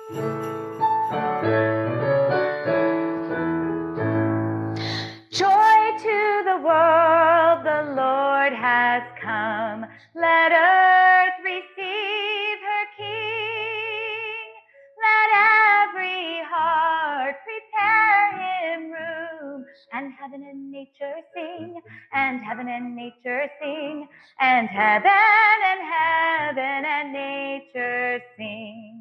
Joy to the world, the Lord has come. Let earth receive her King. Let every heart prepare him room. And heaven and nature sing, and heaven and nature sing, and heaven and nature sing.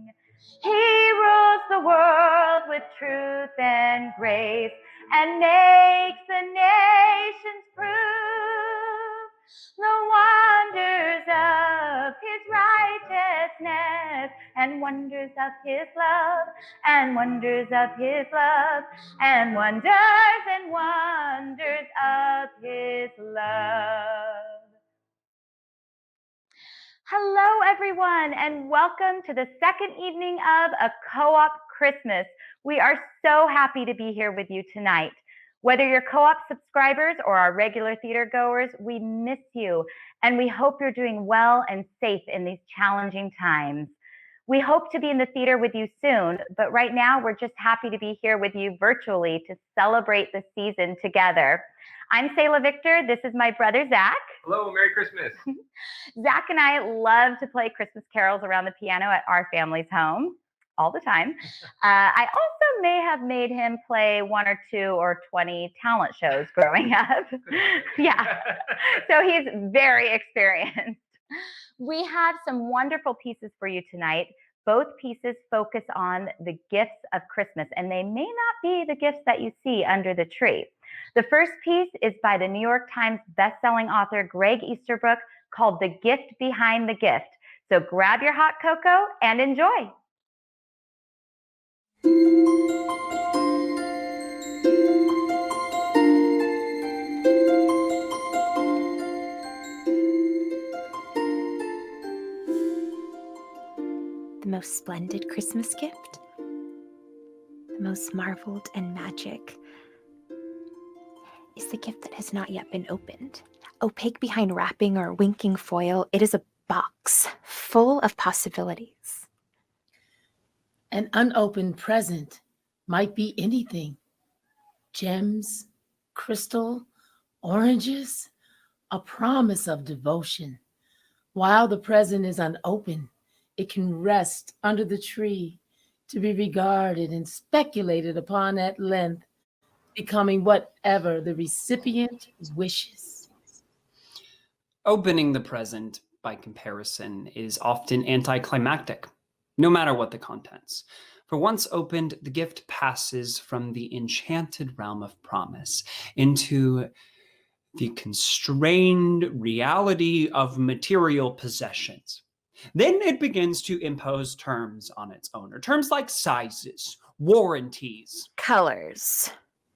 He rules the world with truth and grace, and makes the nations prove the wonders of his righteousness, and wonders of his love, and wonders of his love, and wonders of his love. Hello, everyone, and welcome to the second evening of A Co-op Christmas. We are so happy to be here with you tonight. Whether you're co-op subscribers or our regular theater goers, we miss you, and we hope you're doing well and safe in these challenging times. We hope to be in the theater with you soon, but right now we're just happy to be here with you virtually to celebrate the season together. I'm SELAH Victor. This is my brother, Zach. Hello, Merry Christmas. Zach and I love to play Christmas carols around the piano at our family's home all the time. I also may have made him play 1 or 2 or 20 talent shows growing up. Yeah, so he's very experienced. We have some wonderful pieces for you tonight. Both pieces focus on the gifts of Christmas, and they may not be the gifts that you see under the tree. The first piece is by the New York Times bestselling author Gregg Easterbrook, called The Gift Behind the Gift. So grab your hot cocoa and enjoy. The most splendid Christmas gift, the most marveled and magic, is the gift that has not yet been opened. Opaque behind wrapping or winking foil, it is a box full of possibilities. An unopened present might be anything. Gems, crystal, oranges, a promise of devotion. While the present is unopened, it can rest under the tree to be regarded and speculated upon at length, becoming whatever the recipient wishes. Opening the present, by comparison, is often anticlimactic, no matter what the contents. For once opened, the gift passes from the enchanted realm of promise into the constrained reality of material possessions. Then it begins to impose terms on its owner. Terms like sizes, warranties, Colors,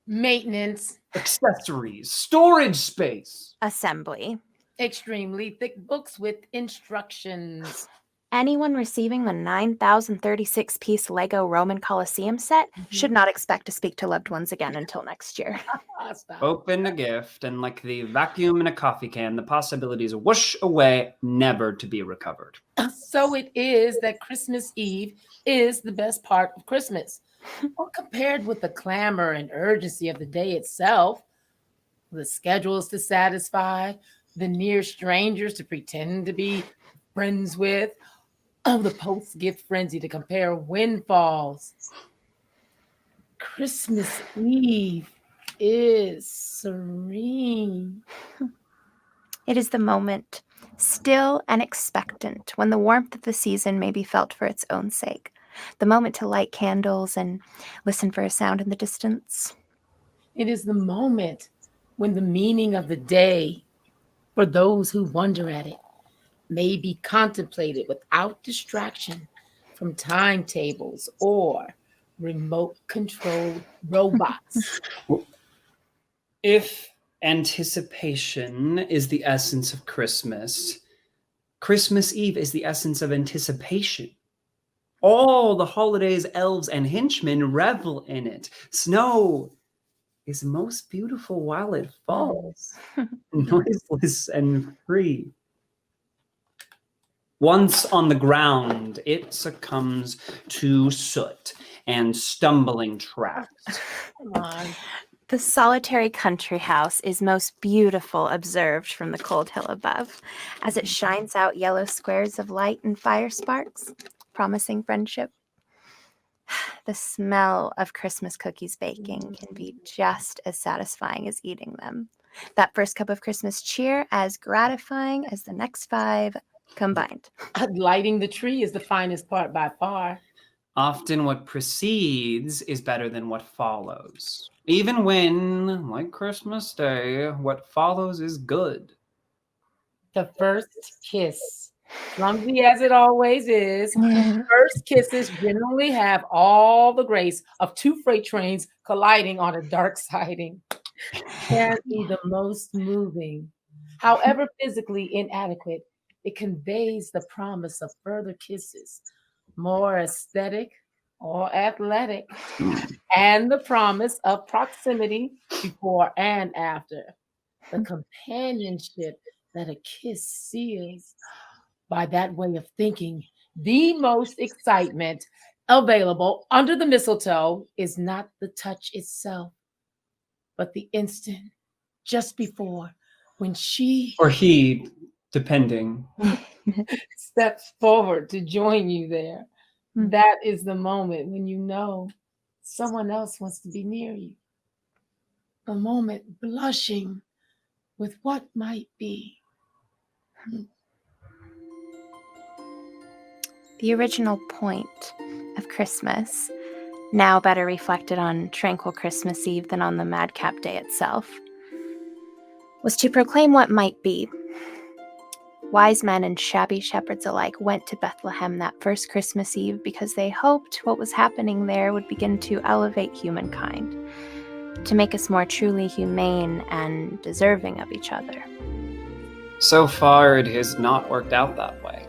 Maintenance, accessories, storage space, assembly. extremely thick books with instructions. Anyone receiving the 9,036-piece Lego Roman Colosseum set should not expect to speak to loved ones again until next year. Stop. Open a gift, and like the vacuum in a coffee can, the possibilities whoosh away, never to be recovered. So it is that Christmas Eve is the best part of Christmas. Or compared with the clamor and urgency of the day itself, the schedules to satisfy, the near strangers to pretend to be friends with, the post-gift frenzy to compare windfalls. Christmas Eve is serene. It is the moment, still and expectant, when the warmth of the season may be felt for its own sake. The moment to light candles and listen for a sound in the distance. It is the moment when the meaning of the day, for those who wonder at it, may be contemplated without distraction from timetables or remote-controlled robots. If anticipation is the essence of Christmas, Christmas Eve is the essence of anticipation. All the holidays, elves, and henchmen revel in it. Snow is most beautiful while it falls, noiseless and free. Once on the ground, it succumbs to soot and stumbling tracks. Come on. The solitary country house is most beautiful observed from the cold hill above, as it shines out yellow squares of light and fire sparks, promising friendship. The smell of Christmas cookies baking can be just as satisfying as eating them. That first cup of Christmas cheer as gratifying as the next 5 combined. Lighting the tree is the finest part by far. Often what precedes is better than what follows. Even when, like Christmas Day, what follows is good. The first kiss, clumsy as it always is, first kisses generally have all the grace of 2 freight trains colliding on a dark siding. Can be the most moving. However physically inadequate, it conveys the promise of further kisses, more aesthetic or athletic, and the promise of proximity before and after. The companionship that a kiss seals. By that way of thinking, the most excitement available under the mistletoe is not the touch itself, but the instant just before when she Or he, depending. steps forward to join you there. That is the moment when you know someone else wants to be near you. The moment blushing with what might be. The original point of Christmas, now better reflected on tranquil Christmas Eve than on the madcap day itself, was to proclaim what might be. Wise men and shabby shepherds alike went to Bethlehem that first Christmas Eve because they hoped what was happening there would begin to elevate humankind, to make us more truly humane and deserving of each other. So far, it has not worked out that way.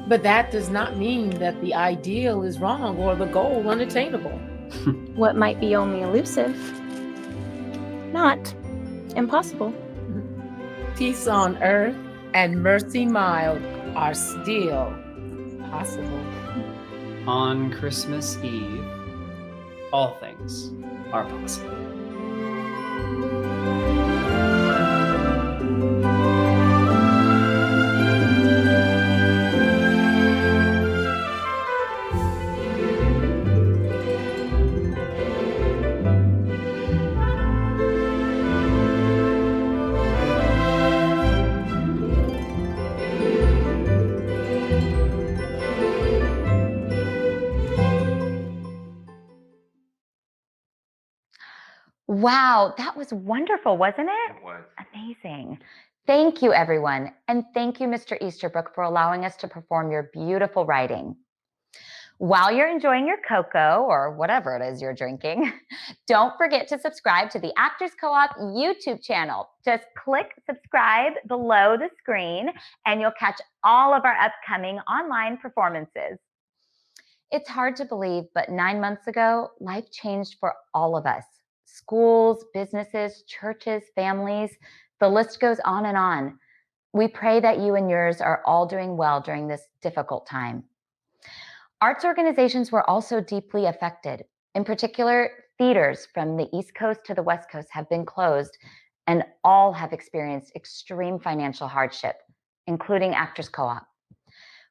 But that does not mean that the ideal is wrong or the goal unattainable. What might be only elusive, not impossible. Peace on earth and mercy mild are still possible. On Christmas Eve, all things are possible. Wow, that was wonderful, wasn't it? It was. Amazing. Thank you, everyone. And thank you, Mr. Easterbrook, for allowing us to perform your beautiful writing. While you're enjoying your cocoa or whatever it is you're drinking, don't forget to subscribe to the Actors Co-op YouTube channel. Just click subscribe below the screen and you'll catch all of our upcoming online performances. It's hard to believe, but 9 months ago, life changed for all of us. Schools, businesses, churches, families, the list goes on and on. We pray that you and yours are all doing well during this difficult time. Arts organizations were also deeply affected. In particular, theaters from the East Coast to the West Coast have been closed, and all have experienced extreme financial hardship, including Actors Co-op.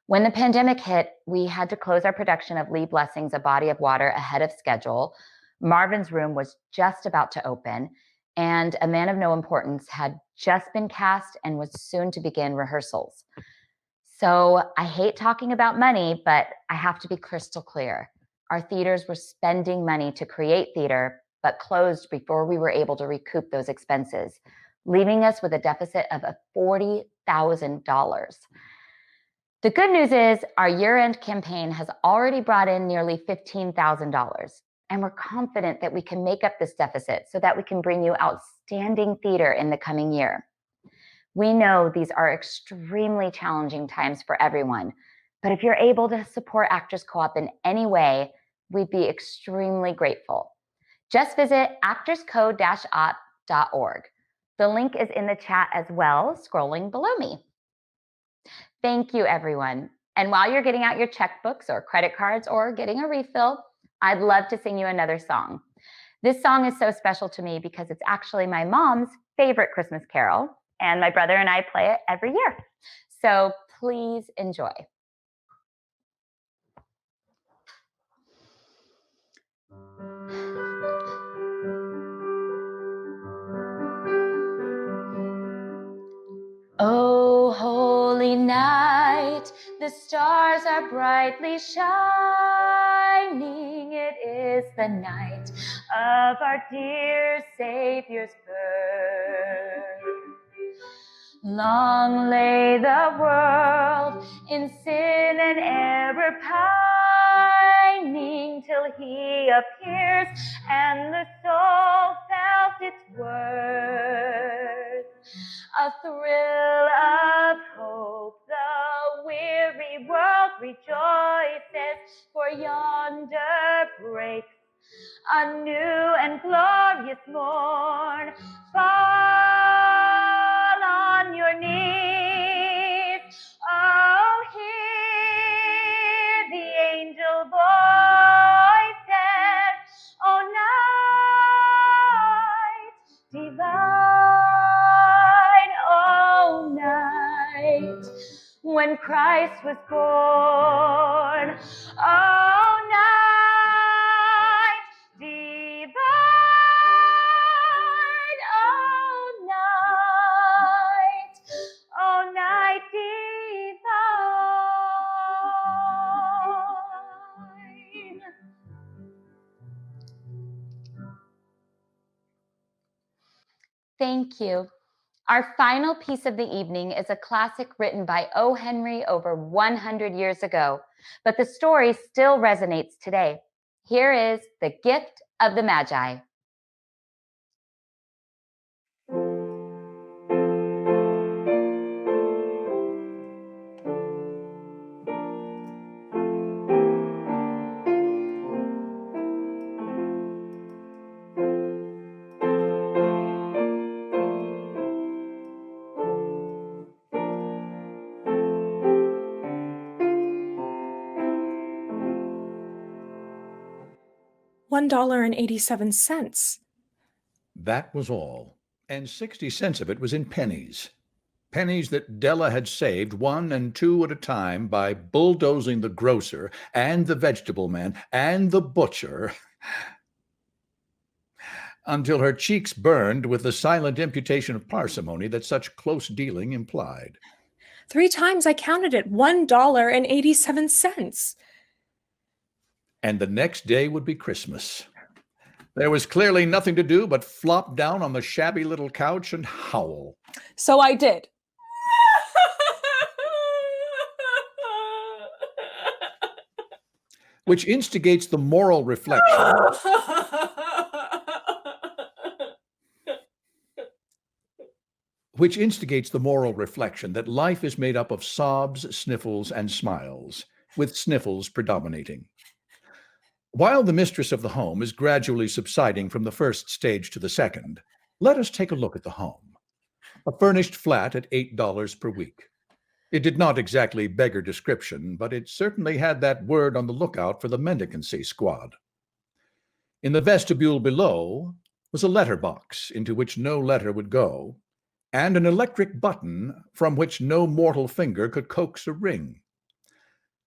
When the pandemic hit, we had to close our production of Lee Blessing's A Body of Water ahead of schedule. Marvin's Room was just about to open, and A Man of No Importance had just been cast and was soon to begin rehearsals. So I hate talking about money, but I have to be crystal clear. Our theaters were spending money to create theater, but closed before we were able to recoup those expenses, leaving us with a deficit of $40,000. The good news is our year-end campaign has already brought in nearly $15,000. And we're confident that we can make up this deficit so that we can bring you outstanding theater in the coming year. We know these are extremely challenging times for everyone, but if you're able to support Actors Co-op in any way, we'd be extremely grateful. Just visit actorsco-op.org. The link is in the chat as well, scrolling below me. Thank you, everyone. And while you're getting out your checkbooks or credit cards or getting a refill, I'd love to sing you another song. This song is so special to me because it's actually my mom's favorite Christmas carol, and my brother and I play it every year. So please enjoy. Oh, holy night, the stars are brightly shining. It is the night of our dear Savior's birth. Long lay the world in sin and error pining, till he appears and the soul felt its worth. A thrill of hope, the weary world rejoices, for yonder breaks a new and glorious morn. Fall on your knees, oh, hear the angel voices, oh, night divine, oh, night when Christ was born, oh, night divine, oh, night divine. Thank you. Our final piece of the evening is a classic written by O. Henry over 100 years ago, but the story still resonates today. Here is The Gift of the Magi. $1.87. That was all, and 60 cents of it was in pennies. Pennies that Della had saved 1 and 2 at a time by bulldozing the grocer and the vegetable man and the butcher until her cheeks burned with the silent imputation of parsimony that such close dealing implied. 3 times I counted it, $1.87. And the next day would be Christmas. There was clearly nothing to do but flop down on the shabby little couch and howl. So I did. Which instigates the moral reflection. Which instigates the moral reflection that life is made up of sobs, sniffles, and smiles, with sniffles predominating. While the mistress of the home is gradually subsiding from the first stage to the second, let us take a look at the home. A furnished flat at $8 per week. It did not exactly beggar description, but it certainly had that word on the lookout for the mendicancy squad. In the vestibule below was a letter box into which no letter would go, and an electric button from which no mortal finger could coax a ring.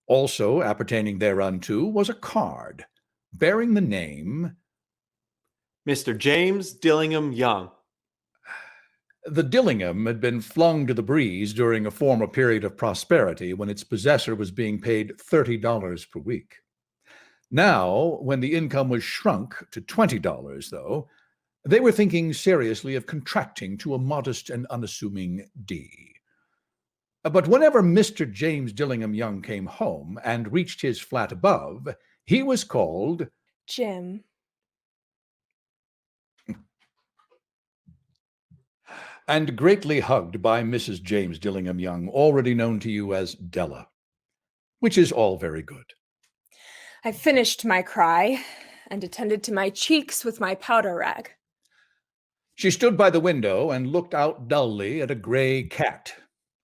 Also appertaining thereunto was a card bearing the name Mr. James Dillingham Young. The Dillingham had been flung to the breeze during a former period of prosperity when its possessor was being paid $30 per week. Now, when the income was shrunk to $20, though, they were thinking seriously of contracting to a modest and unassuming D. But whenever Mr. James Dillingham Young came home and reached his flat above, he was called Jim. And greatly hugged by Mrs. James Dillingham Young, already known to you as Della, which is all very good. I finished my cry and attended to my cheeks with my powder rag. She stood by the window and looked out dully at a gray cat,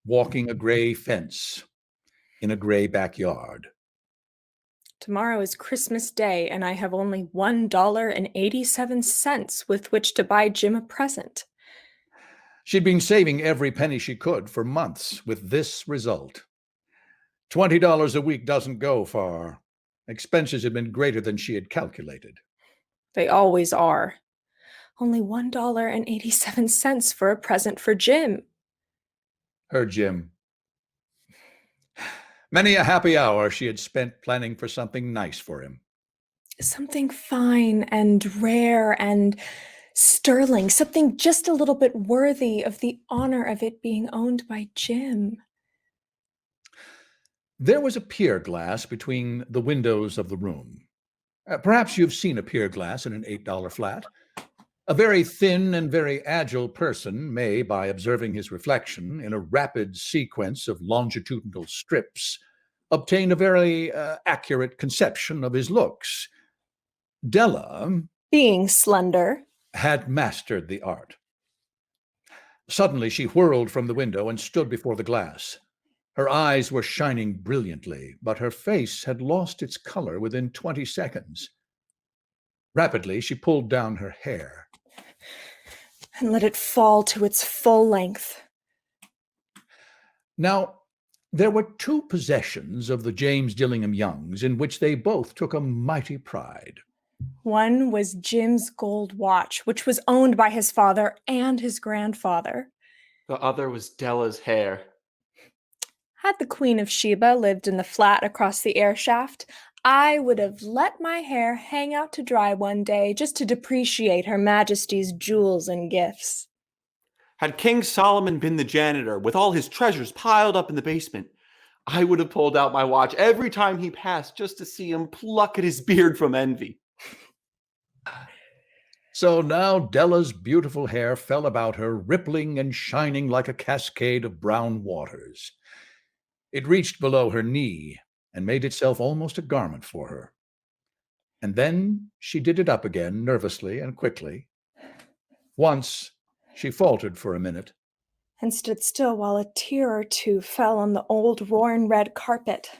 walking a gray fence in a gray backyard. Tomorrow is Christmas Day, and I have only $1.87 with which to buy Jim a present. She'd been saving every penny she could for months with this result. $20 a week doesn't go far. Expenses had been greater than she had calculated. They always are. Only $1.87 for a present for Jim. Her Jim. Many a happy hour she had spent planning for something nice for him. Something fine and rare and sterling, something just a little bit worthy of the honor of it being owned by Jim. There was a pier glass between the windows of the room. Perhaps you've seen a pier glass in an $8 flat. A very thin and very agile person may, by observing his reflection in a rapid sequence of longitudinal strips, obtain a very accurate conception of his looks. Della, Being slender, had mastered the art. Suddenly she whirled from the window and stood before the glass. Her eyes were shining brilliantly, but her face had lost its color within 20 seconds. Rapidly, she pulled down her hair and let it fall to its full length. Now, there were two possessions of the James Dillingham Youngs in which they both took a mighty pride. One was Jim's gold watch, which was owned by his father and his grandfather. The other was Della's hair. Had the Queen of Sheba lived in the flat across the air shaft, I would have let my hair hang out to dry one day just to depreciate Her Majesty's jewels and gifts. Had King Solomon been the janitor with all his treasures piled up in the basement, I would have pulled out my watch every time he passed just to see him pluck at his beard from envy. So now Della's beautiful hair fell about her, rippling and shining like a cascade of brown waters. It reached below her knee and made itself almost a garment for her. And then she did it up again, nervously and quickly. Once she faltered for a minute, And stood still while a tear or two fell on the old worn red carpet.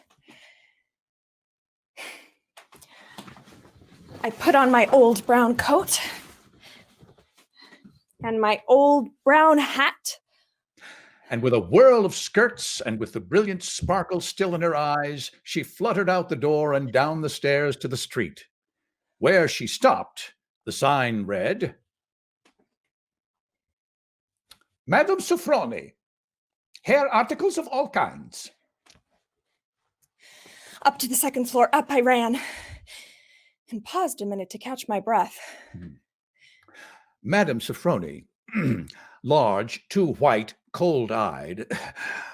I put on my old brown coat and my old brown hat. and with a whirl of skirts and with the brilliant sparkle still in her eyes, she fluttered out the door and down the stairs to the street. Where she stopped, the sign read, Madam Sofroni, hair articles of all kinds. Up to the second floor, up I ran, and paused a minute to catch my breath. Madam Sofroni, large, too white, cold-eyed,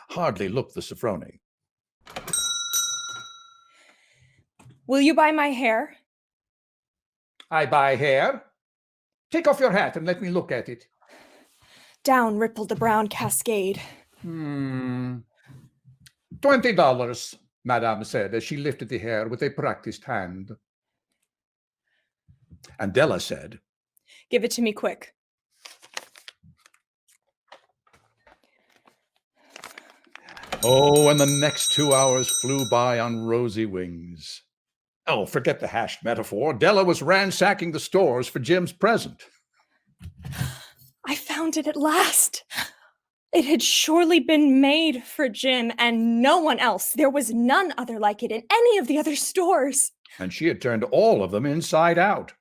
hardly looked the Sofroni. Will you buy my hair? I buy hair. Take off your hat and let me look at it. Down rippled the brown cascade. $20, Madame said as she lifted the hair with a practiced hand. And Della said, Give it to me quick. Oh, and the next 2 hours flew by on rosy wings. Oh, forget the hashed metaphor. Della was ransacking the stores for Jim's present. I found it at last. It had surely been made for Jim and no one else. There was none other like it in any of the other stores. And she had turned all of them inside out.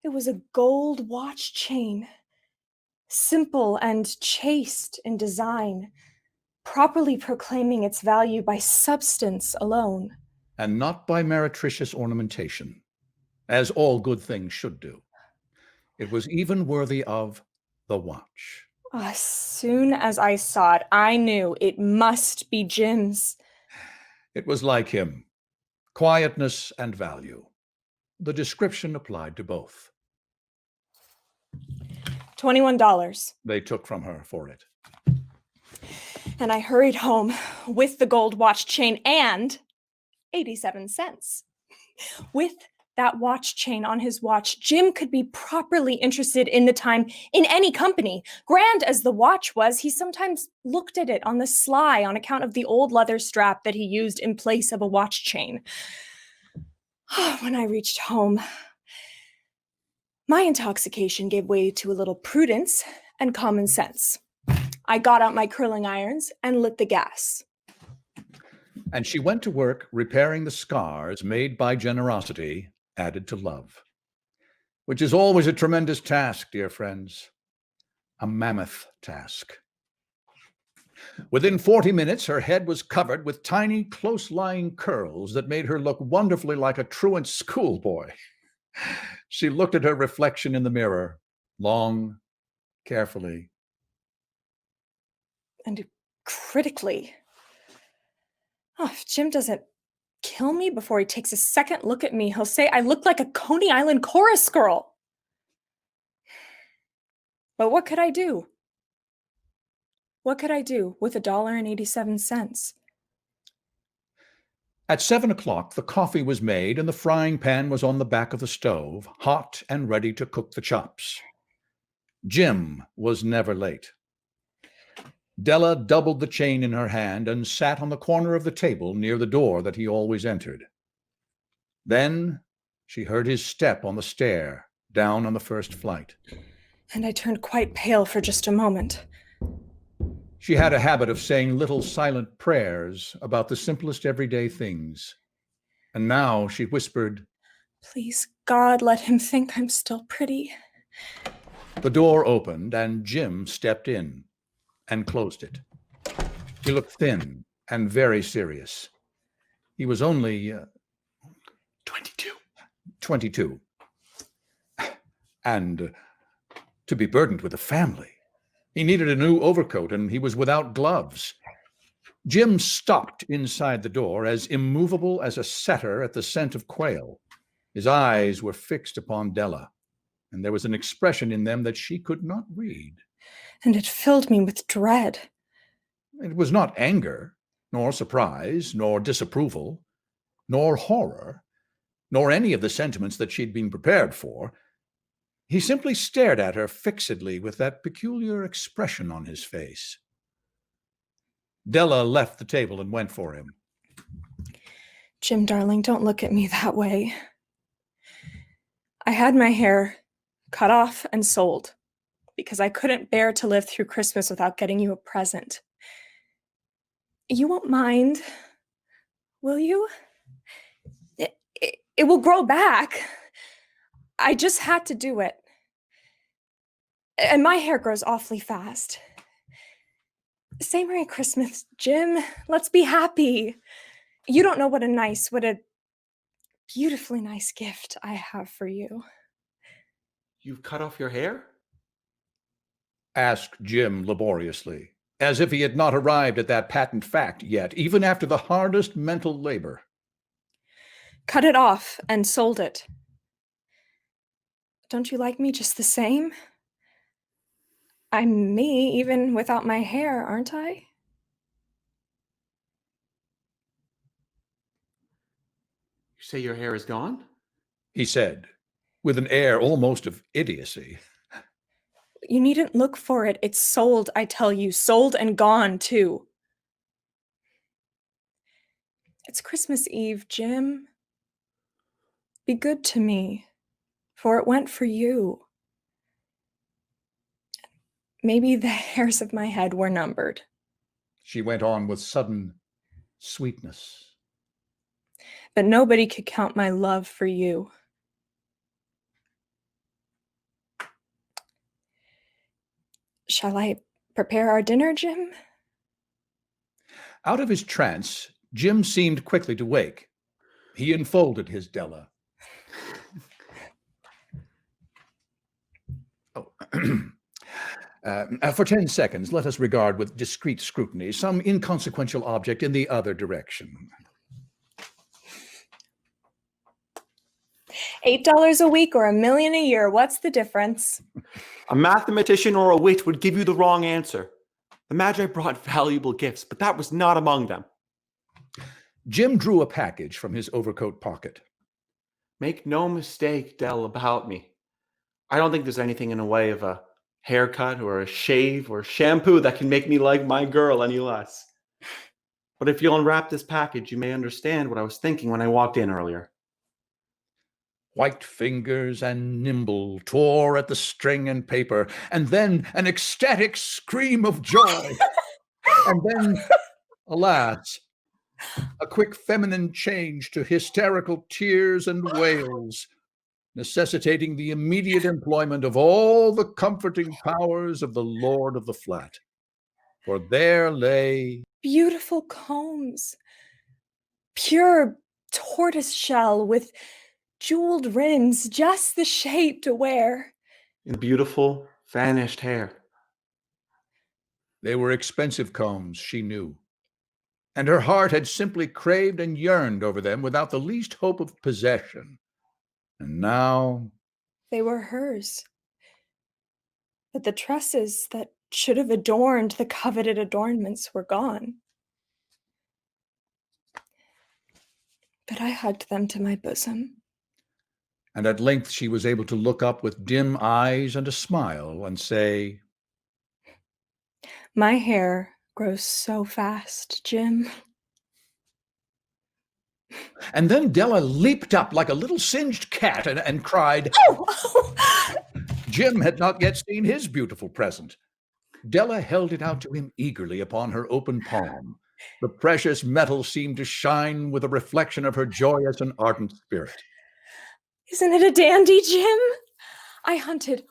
It was a gold watch chain, simple and chaste in design, properly proclaiming its value by substance alone. And not by meretricious ornamentation, as all good things should do. It was even worthy of the watch. As soon as I saw it, I knew it must be Jim's. It was like him, quietness and value. The description applied to both. $21. They took from her for it. And I hurried home with the gold watch chain and 87 cents. With that watch chain on his watch, Jim could be properly interested in the time in any company. Grand as the watch was, he sometimes looked at it on the sly on account of the old leather strap that he used in place of a watch chain. When I reached home, my intoxication gave way to a little prudence and common sense. I got out my curling irons and lit the gas. And she went to work repairing the scars made by generosity added to love, which is always a tremendous task, dear friends, a mammoth task. Within 40 minutes, her head was covered with tiny, close-lying curls that made her look wonderfully like a truant schoolboy. She looked at her reflection in the mirror, long, carefully, and critically. If Jim doesn't kill me before he takes a second look at me, he'll say I look like a Coney Island chorus girl. But what could I do? What could I do with $1.87? At 7 o'clock, the coffee was made and the frying pan was on the back of the stove, hot and ready to cook the chops. Jim was never late. Della doubled the chain in her hand and sat on the corner of the table near the door that he always entered. Then she heard his step on the stair down on the first flight. And I turned quite pale for just a moment. She had a habit of saying little silent prayers about the simplest everyday things. And now she whispered, "Please, God, let him think I'm still pretty." The door opened and Jim stepped in and closed it. He looked thin and very serious. He was only 22. And to be burdened with a family. He needed a new overcoat and he was without gloves. Jim stopped inside the door as immovable as a setter at the scent of quail. His eyes were fixed upon Della, and there was an expression in them that she could not read. And it filled me with dread. It was not anger, nor surprise, nor disapproval, nor horror, nor any of the sentiments that she'd been prepared for. He simply stared at her fixedly with that peculiar expression on his face. Della left the table and went for him. Jim, darling, don't look at me that way. I had my hair cut off and sold because I couldn't bear to live through Christmas without getting you a present. You won't mind, will you? It will grow back. I just had to do it. And my hair grows awfully fast. Say Merry Christmas, Jim. Let's be happy. You don't know what a beautifully nice gift I have for you. You've cut off your hair? Asked Jim laboriously, as if he had not arrived at that patent fact yet, even after the hardest mental labor. Cut it off and sold it. Don't you like me just the same? I'm me, even without my hair, aren't I? You say your hair is gone? He said, with an air almost of idiocy. You needn't look for it. It's sold, I tell you. Sold and gone, too. It's Christmas Eve, Jim. Be good to me, for it went for you. Maybe the hairs of my head were numbered. She went on with sudden sweetness. But nobody could count my love for you. Shall I prepare our dinner, Jim? Out of his trance, Jim seemed quickly to wake. He enfolded his Della. For 10 seconds, let us regard with discreet scrutiny some inconsequential object in the other direction. $8 a week or $1 million a year, what's the difference? A mathematician or a witch would give you the wrong answer. The Magi brought valuable gifts, but that was not among them. Jim drew a package from his overcoat pocket. Make no mistake, Dell, about me. I don't think there's anything in the way of a haircut or a shave or shampoo that can make me like my girl any less. But if you'll unwrap this package, you may understand what I was thinking when I walked in earlier. White fingers and nimble tore at the string and paper, and then an ecstatic scream of joy. And then, alas, a quick feminine change to hysterical tears and wails, necessitating the immediate employment of all the comforting powers of the lord of the flat. For there lay Beautiful combs, pure tortoise shell with jeweled rims, just the shape to wear. In beautiful, vanished hair. they were expensive combs, she knew, and her heart had simply craved and yearned over them without the least hope of possession. And now They were hers. But the tresses that should have adorned the coveted adornments were gone. But I hugged them to my bosom. and at length she was able to look up with dim eyes and a smile and say, My hair grows so fast, Jim. and then Della leaped up like a little singed cat and cried, Oh! Jim had not yet seen his beautiful present. Della held it out to him eagerly upon her open palm. The precious metal seemed to shine with a reflection of her joyous and ardent spirit. Isn't it a dandy, Jim? I hunted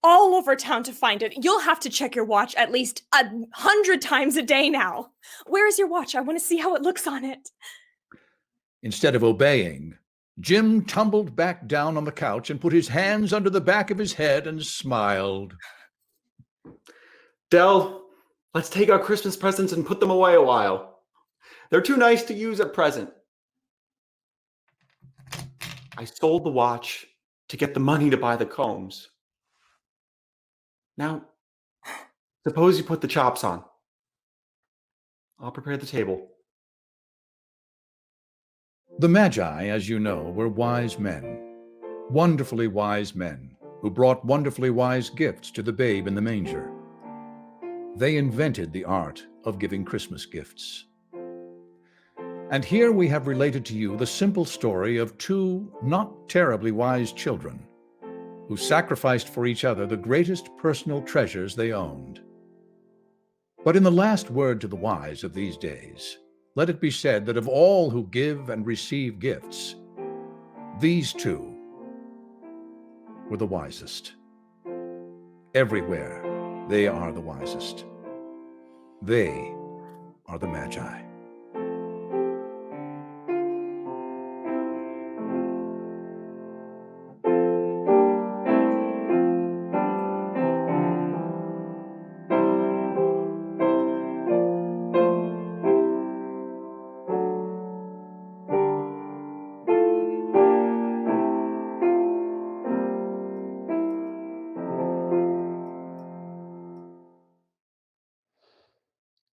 all over town to find it. You'll have to check your watch at least 100 times a day now. Where is your watch? I want to see how it looks on it. Instead of obeying, Jim tumbled back down on the couch and put his hands under the back of his head and smiled. Dell, let's take our Christmas presents and put them away a while. They're too nice to use at present. I sold the watch to get the money to buy the combs. Now, suppose you put the chops on. I'll prepare the table. The Magi, as you know, were wise men, wonderfully wise men, who brought wonderfully wise gifts to the babe in the manger. They invented the art of giving Christmas gifts. And here we have related to you the simple story of two not terribly wise children who sacrificed for each other the greatest personal treasures they owned. But in the last word to the wise of these days, let it be said that of all who give and receive gifts, these two were the wisest. Everywhere, they are the wisest. They are the Magi.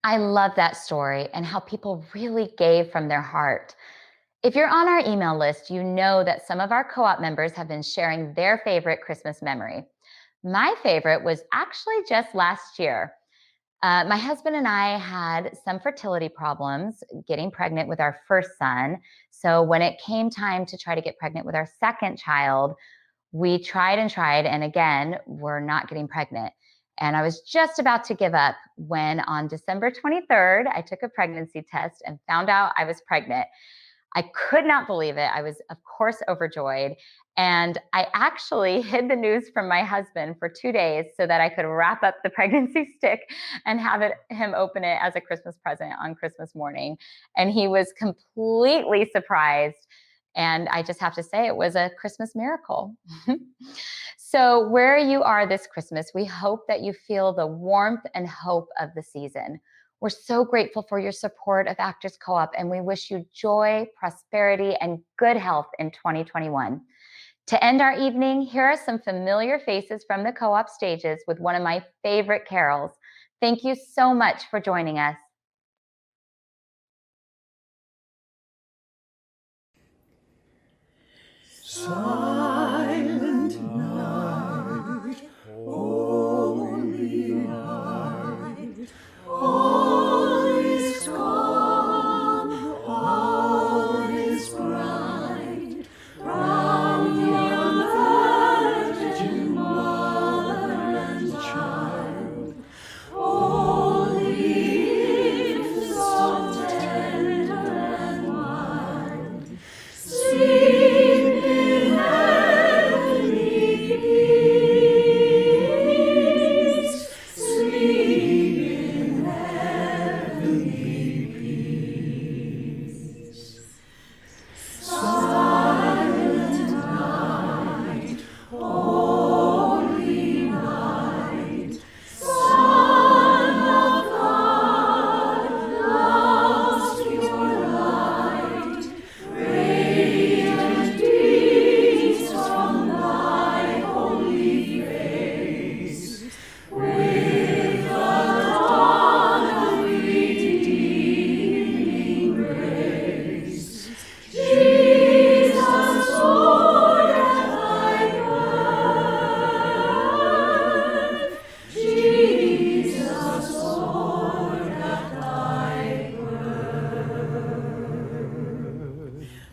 I love that story and how people really gave from their heart. If you're on our email list, you know that some of our co-op members have been sharing their favorite Christmas memory. My favorite was actually just last year. My husband and I had some fertility problems getting pregnant with our first son. So when it came time to try to get pregnant with our second child, we tried, and again, we're not getting pregnant. And I was just about to give up when on December 23rd, I took a pregnancy test and found out I was pregnant. I could not believe it. I was, of course, overjoyed. And I actually hid the news from my husband for 2 days so that I could wrap up the pregnancy stick and have him open it as a Christmas present on Christmas morning. And he was completely surprised. And I just have to say, it was a Christmas miracle. So where you are this Christmas, we hope that you feel the warmth and hope of the season. We're so grateful for your support of Actors Co-op, and we wish you joy, prosperity, and good health in 2021. To end our evening, here are some familiar faces from the co-op stages with one of my favorite carols. Thank you so much for joining us.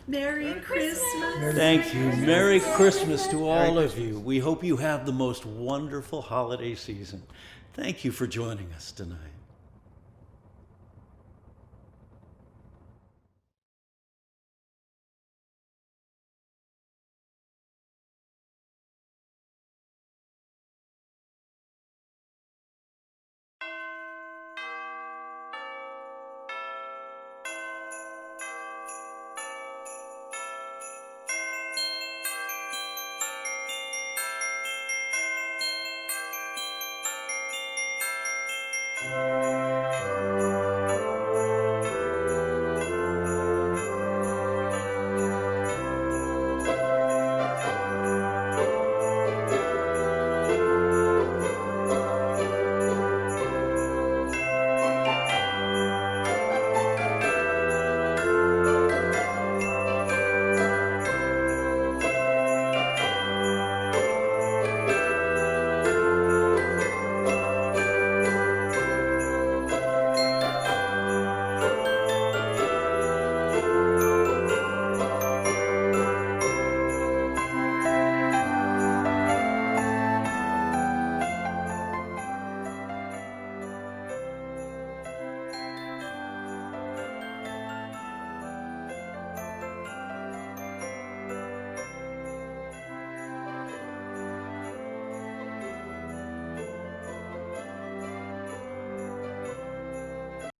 Merry Christmas. Thank you. Merry Christmas to all of you. We hope you have the most wonderful holiday season. Thank you for joining us tonight.